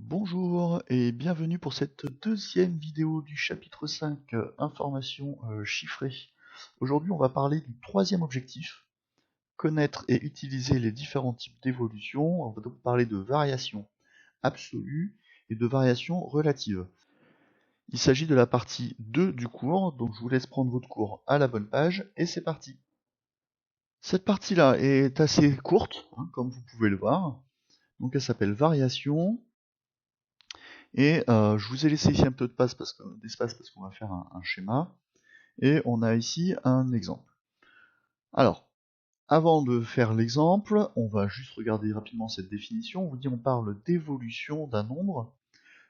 Bonjour et bienvenue pour cette deuxième vidéo du chapitre 5 information chiffrée. Aujourd'hui on va parler du troisième objectif, connaître et utiliser les différents types d'évolution. On va donc parler de variation absolue et de variation relative. Il s'agit de la partie 2 du cours, donc je vous laisse prendre votre cours à la bonne page et c'est parti. Cette partie-là est assez courte, comme vous pouvez le voir. Donc elle s'appelle variation. Et je vous ai laissé ici un peu d'espace parce qu'on va faire un schéma. Et on a ici un exemple. Alors, avant de faire l'exemple, on va juste regarder rapidement cette définition. On vous dit on parle d'évolution d'un nombre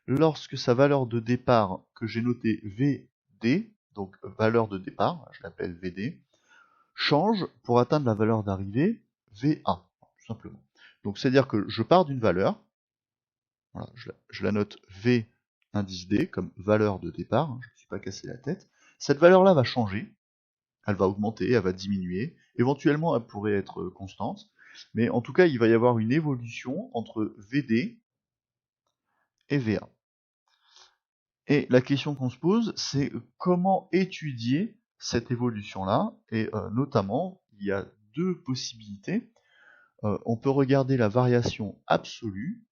lorsque sa valeur de départ, que j'ai notée VD, donc valeur de départ, je l'appelle VD, change pour atteindre la valeur d'arrivée VA, tout simplement. Donc c'est-à-dire que je pars d'une valeur, voilà, je la note V indice D comme valeur de départ, je ne me suis pas cassé la tête. Cette valeur-là va changer, elle va augmenter, elle va diminuer, éventuellement elle pourrait être constante, mais en tout cas il va y avoir une évolution entre VD et VA. Et la question qu'on se pose, c'est comment étudier cette évolution-là, et notamment il y a deux possibilités. On peut regarder la variation absolue,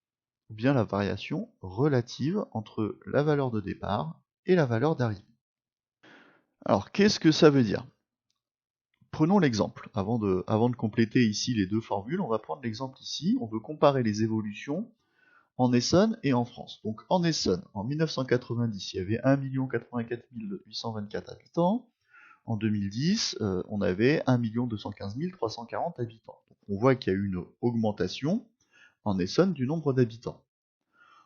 ou bien la variation relative entre la valeur de départ et la valeur d'arrivée. Alors, qu'est-ce que ça veut dire? Prenons l'exemple. Avant de compléter ici les deux formules, on va prendre l'exemple ici. On veut comparer les évolutions en Essonne et en France. Donc en Essonne, en 1990, il y avait 1 84 824 habitants. En 2010, on avait 1 215 340 habitants. Donc on voit qu'il y a eu une augmentation en Essonne du nombre d'habitants.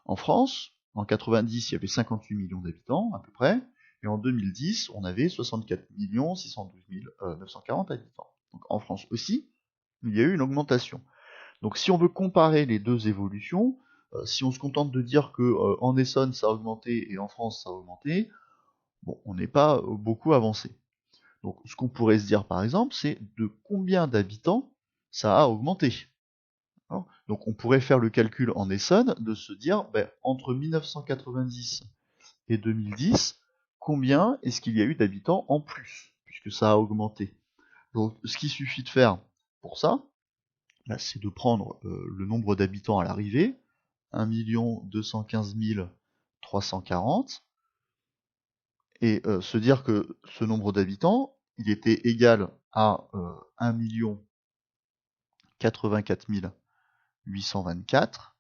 En France, en 90, il y avait 58 millions d'habitants, à peu près, et en 2010, on avait 64 612 940 habitants. Donc en France aussi, il y a eu une augmentation. Donc si on veut comparer les deux évolutions, si on se contente de dire que en Essonne ça a augmenté et en France ça a augmenté, bon, on n'est pas beaucoup avancé. Donc ce qu'on pourrait se dire par exemple, c'est de combien d'habitants ça a augmenté. Donc on pourrait faire le calcul en Essonne de se dire, entre 1990 et 2010, combien est-ce qu'il y a eu d'habitants en plus, puisque ça a augmenté. Donc ce qu'il suffit de faire pour ça, c'est de prendre le nombre d'habitants à l'arrivée, 1 215 340, et se dire que ce nombre d'habitants, il était égal à 1 84 824.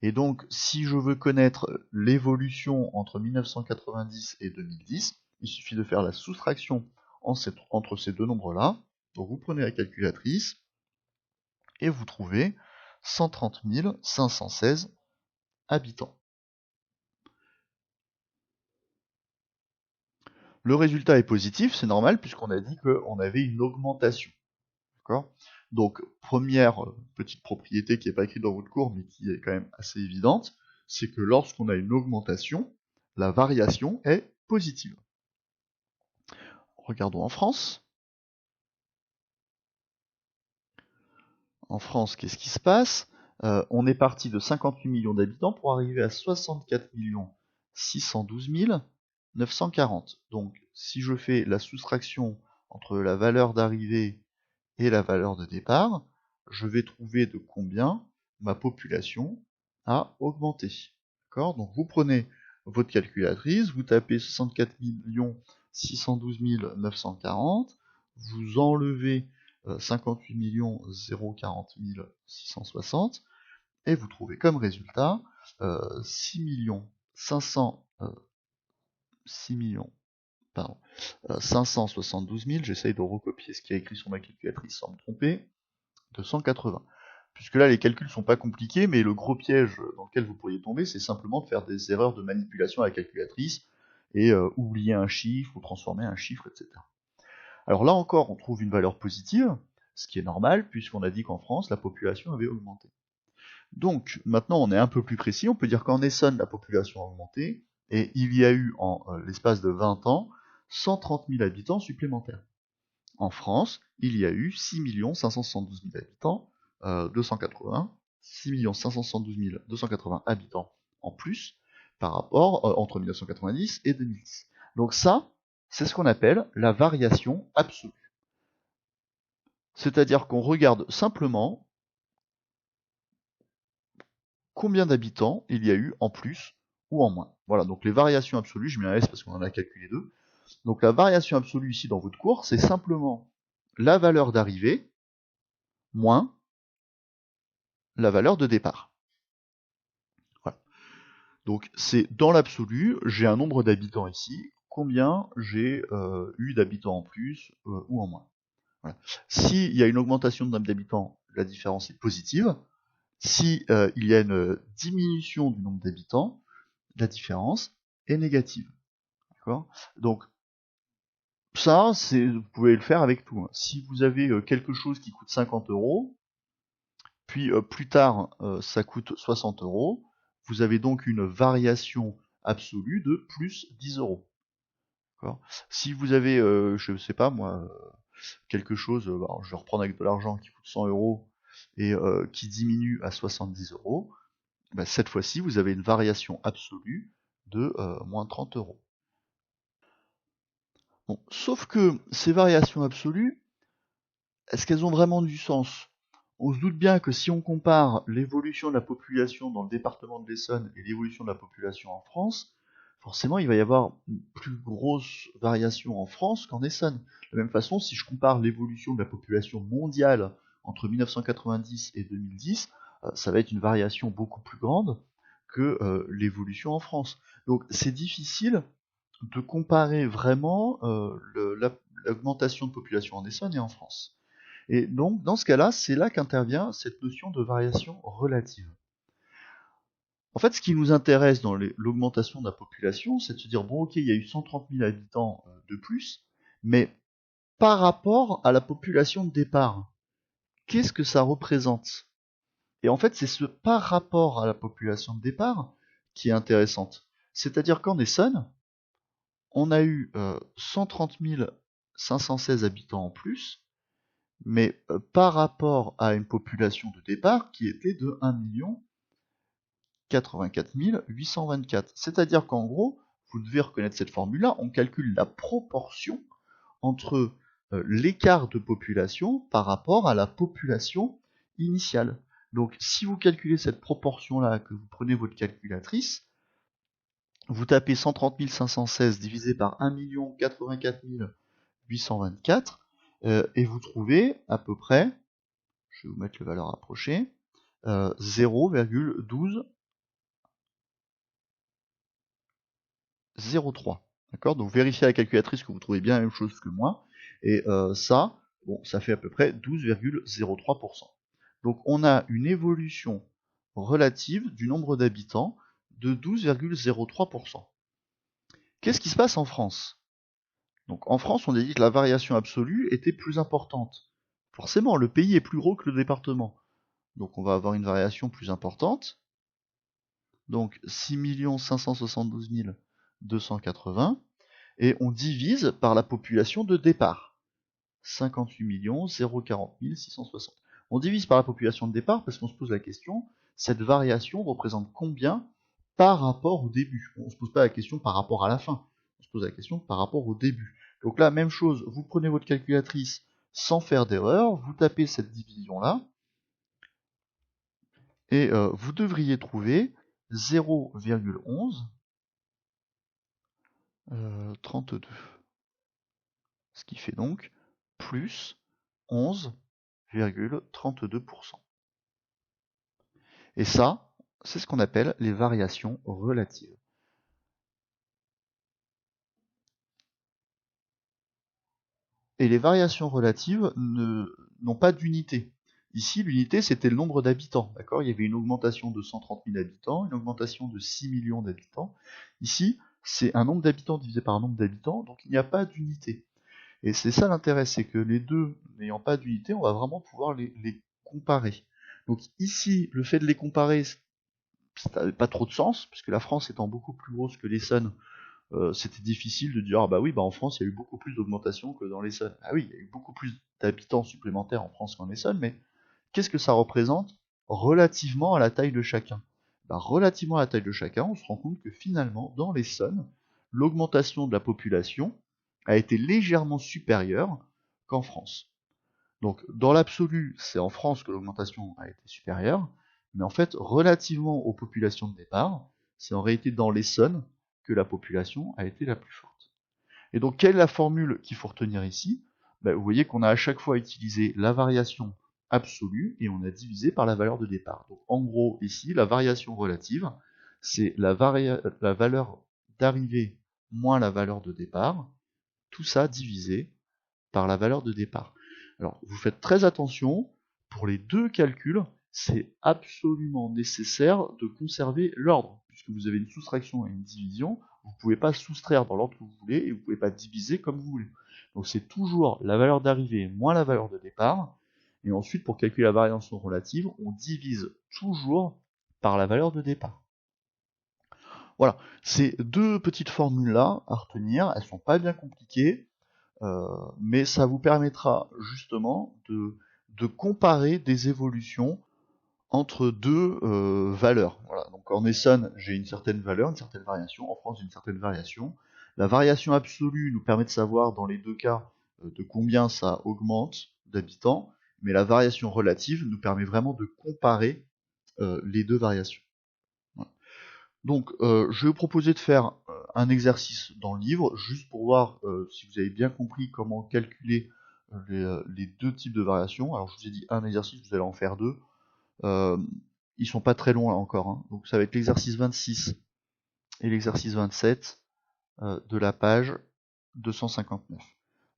Et donc, si je veux connaître l'évolution entre 1990 et 2010, il suffit de faire la soustraction entre ces deux nombres-là. Donc vous prenez la calculatrice et vous trouvez 130 516 habitants. Le résultat est positif, c'est normal, puisqu'on a dit qu'on avait une augmentation. D'accord ? Donc, première petite propriété qui n'est pas écrite dans votre cours, mais qui est quand même assez évidente, c'est que lorsqu'on a une augmentation, la variation est positive. Regardons en France. En France, qu'est-ce qui se passe? On est parti de 58 millions d'habitants pour arriver à 64 612 940. Donc, si je fais la soustraction entre la valeur d'arrivée et la valeur de départ, je vais trouver de combien ma population a augmenté. D'accord? Donc vous prenez votre calculatrice, vous tapez 64 612 940, vous enlevez 58 040 660, et vous trouvez comme résultat 6 500, 6 572 000, j'essaye de recopier ce qui est écrit sur ma calculatrice sans me tromper, 280. Puisque là, les calculs sont pas compliqués, mais le gros piège dans lequel vous pourriez tomber, c'est simplement de faire des erreurs de manipulation à la calculatrice et oublier un chiffre ou transformer un chiffre, etc. Alors là encore, on trouve une valeur positive, ce qui est normal, puisqu'on a dit qu'en France, la population avait augmenté. Donc, maintenant, on est un peu plus précis, on peut dire qu'en Essonne, la population a augmenté, et il y a eu, en l'espace de 20 ans, 130 000 habitants supplémentaires. En France, il y a eu 6 572 000 habitants, 280, 6 572 280 habitants en plus par rapport entre 1990 et 2010. Donc ça, c'est ce qu'on appelle la variation absolue. C'est-à-dire qu'on regarde simplement combien d'habitants il y a eu en plus ou en moins. Voilà, donc les variations absolues, je mets un S parce qu'on en a calculé deux. Donc la variation absolue ici dans votre cours, c'est simplement la valeur d'arrivée moins la valeur de départ. Voilà. Donc c'est dans l'absolu, j'ai un nombre d'habitants ici, combien j'ai eu d'habitants en plus ou en moins. Voilà. S'il y a une augmentation de nombre d'habitants, la différence est positive. Si il y a une diminution du nombre d'habitants, la différence est négative. D'accord ? Donc ça, vous pouvez le faire avec tout. Si vous avez quelque chose qui coûte 50 euros, puis plus tard ça coûte 60 euros, vous avez donc une variation absolue de plus 10 euros. D'accord ? Si vous avez, je ne sais pas moi, quelque chose, je vais reprendre avec de l'argent qui coûte 100 euros et qui diminue à 70 euros, bah, cette fois-ci vous avez une variation absolue de moins 30 euros. Bon, sauf que ces variations absolues, est-ce qu'elles ont vraiment du sens? On se doute bien que si on compare l'évolution de la population dans le département de l'Essonne et l'évolution de la population en France, forcément il va y avoir une plus grosse variation en France qu'en Essonne. De la même façon, si je compare l'évolution de la population mondiale entre 1990 et 2010, ça va être une variation beaucoup plus grande que l'évolution en France. Donc c'est difficile de comparer vraiment l'augmentation de population en Essonne et en France. Et donc, dans ce cas-là, c'est là qu'intervient cette notion de variation relative. En fait, ce qui nous intéresse dans l'augmentation de la population, c'est de se dire, bon, ok, il y a eu 130 000 habitants de plus, mais par rapport à la population de départ, qu'est-ce que ça représente? Et en fait, c'est ce par rapport à la population de départ qui est intéressante. C'est-à-dire qu'en Essonne, on a eu 130 516 habitants en plus, mais par rapport à une population de départ qui était de 1 84 824. C'est-à-dire qu'en gros, vous devez reconnaître cette formule-là, on calcule la proportion entre l'écart de population par rapport à la population initiale. Donc si vous calculez cette proportion-là, que vous prenez votre calculatrice, vous tapez 130 516 divisé par 1 84 824 et vous trouvez à peu près, je vais vous mettre les valeurs rapprochées, 0,1203. D'accord? Donc vérifiez à la calculatrice que vous trouvez bien la même chose que moi. Et ça, bon, ça fait à peu près 12,03%. Donc on a une évolution relative du nombre d'habitants de 12,03%. Qu'est-ce qui se passe en France? Donc en France, on a dit que la variation absolue était plus importante. Forcément, le pays est plus gros que le département. Donc on va avoir une variation plus importante. Donc 6 572 280. Et on divise par la population de départ. 58 040 660. On divise par la population de départ parce qu'on se pose la question, cette variation représente combien par rapport au début? On ne se pose pas la question par rapport à la fin, on se pose la question par rapport au début. Donc là, même chose, vous prenez votre calculatrice sans faire d'erreur, vous tapez cette division-là, et vous devriez trouver 0,11 32. Ce qui fait donc plus 11,32%. Et ça, c'est ce qu'on appelle les variations relatives. Et les variations relatives n'ont pas d'unité. Ici, l'unité, c'était le nombre d'habitants. D'accord? Il y avait une augmentation de 130 000 habitants, une augmentation de 6 millions d'habitants. Ici, c'est un nombre d'habitants divisé par un nombre d'habitants, donc il n'y a pas d'unité. Et c'est ça l'intérêt, c'est que les deux n'ayant pas d'unité, on va vraiment pouvoir les comparer. Donc ici, le fait de les comparer, ça n'avait pas trop de sens, puisque la France étant beaucoup plus grosse que l'Essonne, c'était difficile de dire ah bah oui, bah en France il y a eu beaucoup plus d'augmentation que dans l'Essonne. Ah oui, il y a eu beaucoup plus d'habitants supplémentaires en France qu'en Essonne, mais qu'est-ce que ça représente relativement à la taille de chacun. Relativement à la taille de chacun, on se rend compte que finalement, dans l'Essonne, l'augmentation de la population a été légèrement supérieure qu'en France. Donc, dans l'absolu, c'est en France que l'augmentation a été supérieure, mais en fait, relativement aux populations de départ, c'est en réalité dans l'Essonne que la population a été la plus forte. Et donc, quelle est la formule qu'il faut retenir ici? Vous voyez qu'on a à chaque fois utilisé la variation absolue et on a divisé par la valeur de départ. Donc, en gros, ici, la variation relative, c'est la valeur d'arrivée moins la valeur de départ, tout ça divisé par la valeur de départ. Alors, vous faites très attention, pour les deux calculs, c'est absolument nécessaire de conserver l'ordre, puisque vous avez une soustraction et une division, vous ne pouvez pas soustraire dans l'ordre que vous voulez, et vous ne pouvez pas diviser comme vous voulez. Donc c'est toujours la valeur d'arrivée moins la valeur de départ, et ensuite pour calculer la variation relative, on divise toujours par la valeur de départ. Voilà, ces deux petites formules-là à retenir, elles sont pas bien compliquées, mais ça vous permettra justement de comparer des évolutions entre deux valeurs. Voilà. Donc en Essonne, j'ai une certaine valeur, une certaine variation. En France, j'ai une certaine variation. La variation absolue nous permet de savoir dans les deux cas de combien ça augmente d'habitants, mais la variation relative nous permet vraiment de comparer les deux variations. Voilà. Donc je vais vous proposer de faire un exercice dans le livre, juste pour voir si vous avez bien compris comment calculer les deux types de variations. Alors je vous ai dit un exercice, vous allez en faire deux. Ils sont pas très longs là encore, hein. Donc ça va être l'exercice 26 et l'exercice 27 de la page 259.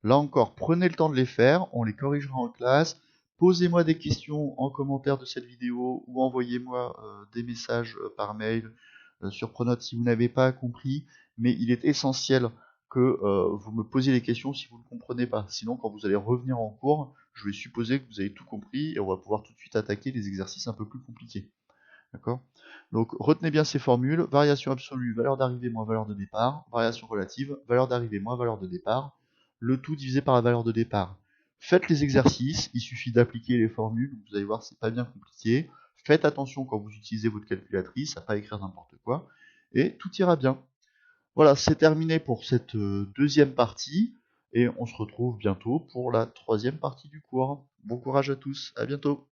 Là encore, prenez le temps de les faire, on les corrigera en classe. Posez-moi des questions en commentaire de cette vidéo ou envoyez-moi des messages par mail sur Pronote si vous n'avez pas compris, mais il est essentiel que vous me posiez les questions si vous ne comprenez pas. Sinon, quand vous allez revenir en cours, je vais supposer que vous avez tout compris et on va pouvoir tout de suite attaquer les exercices un peu plus compliqués. D'accord? Donc retenez bien ces formules. Variation absolue, valeur d'arrivée moins valeur de départ. Variation relative, valeur d'arrivée moins valeur de départ. Le tout divisé par la valeur de départ. Faites les exercices, il suffit d'appliquer les formules, vous allez voir, c'est pas bien compliqué. Faites attention quand vous utilisez votre calculatrice à pas écrire n'importe quoi, et tout ira bien. Voilà, c'est terminé pour cette deuxième partie, et on se retrouve bientôt pour la troisième partie du cours. Bon courage à tous, à bientôt.